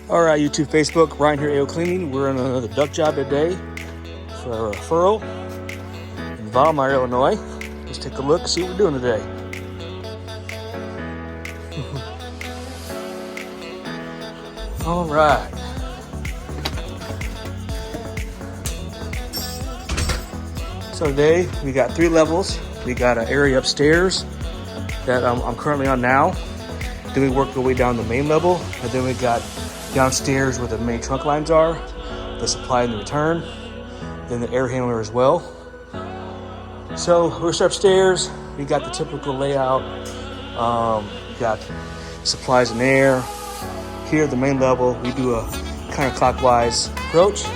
All right, YouTube, Facebook, Ryan here, AO Cleaning. We're on another duct job today for a referral in Valmeyer, Illinois. Let's take a look, see what we're doing today. All right. So today we got 3 levels. We got an area upstairs that I'm currently on now. Then we work our way down the main level, and then we got downstairs where the main trunk lines are, the supply and the return, then the air handler as well. So we're upstairs. We got the typical layout. We got supplies and air. Here at the main level, we do a counterclockwise approach.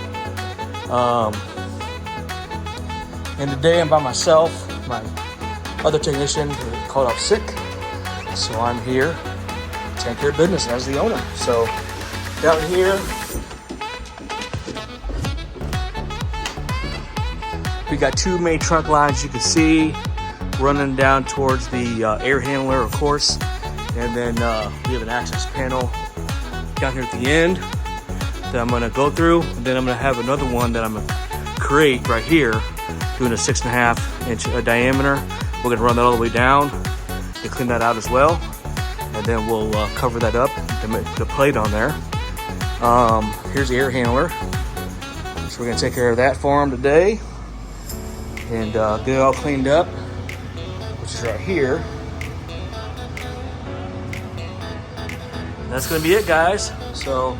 And today I'm by myself. My other technician called off sick, so I'm here to take care of business as the owner. So down here, we got 2 main trunk lines you can see running down towards the air handler, of course, and then we have an access panel down here at the end that I'm gonna go through, and then I'm gonna have another one that I'm gonna create right here, doing a 6.5 inch diameter. We're gonna run that all the way down and clean that out as well, and then we'll cover that up and put a plate on there. Here's the air handler, so we're gonna take care of that for him today and get it all cleaned up, which is right here. And that's gonna be it, guys. So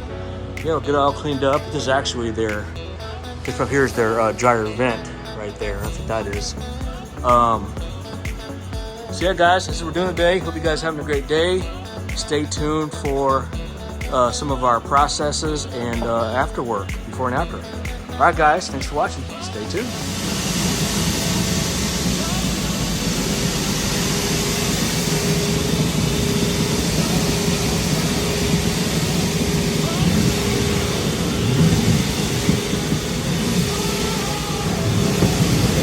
yeah, we'll get it all cleaned up. This is actually this up here is their dryer vent right there. That's what that is. So yeah, guys, this is what we're doing today. Hope you guys are having a great day. Stay tuned for some of our processes and after work, before and after. All right, guys, thanks for watching. Stay tuned.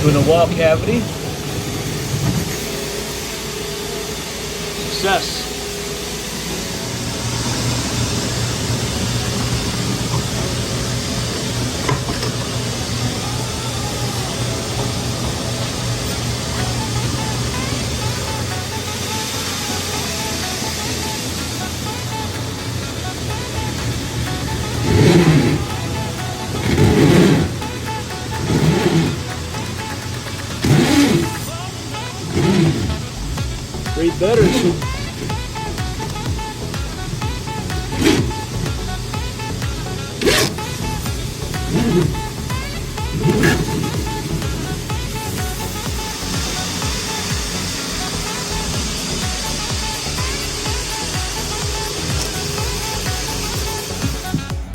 Doing a wall cavity. Success. Way better.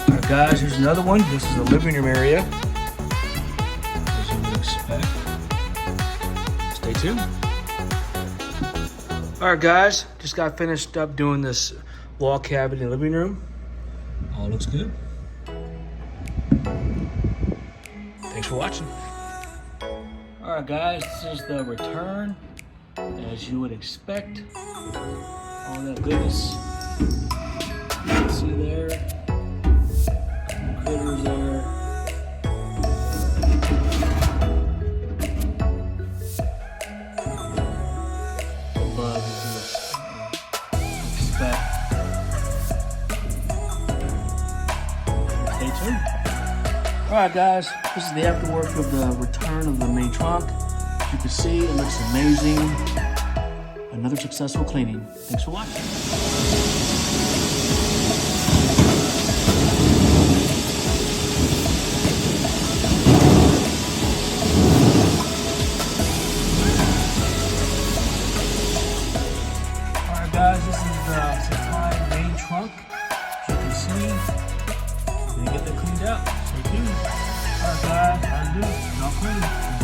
Alright, guys, here's another one. This is the living room area, as you would expect. Stay tuned. Alright, guys, just got finished up doing this wall cavity in the living room. All looks good. Thanks for watching. Alright, guys, this is the return, as you would expect. All that goodness. You can see there. Critters there. Alright, guys, this is the afterwork of the return of the main trunk. As you can see, it looks amazing. Another successful cleaning. Thanks for watching. Alright, guys, this is the supply main trunk. As you can see, we get that cleaned out. Stay tuned. Alright, guys, how to do it. Not clean.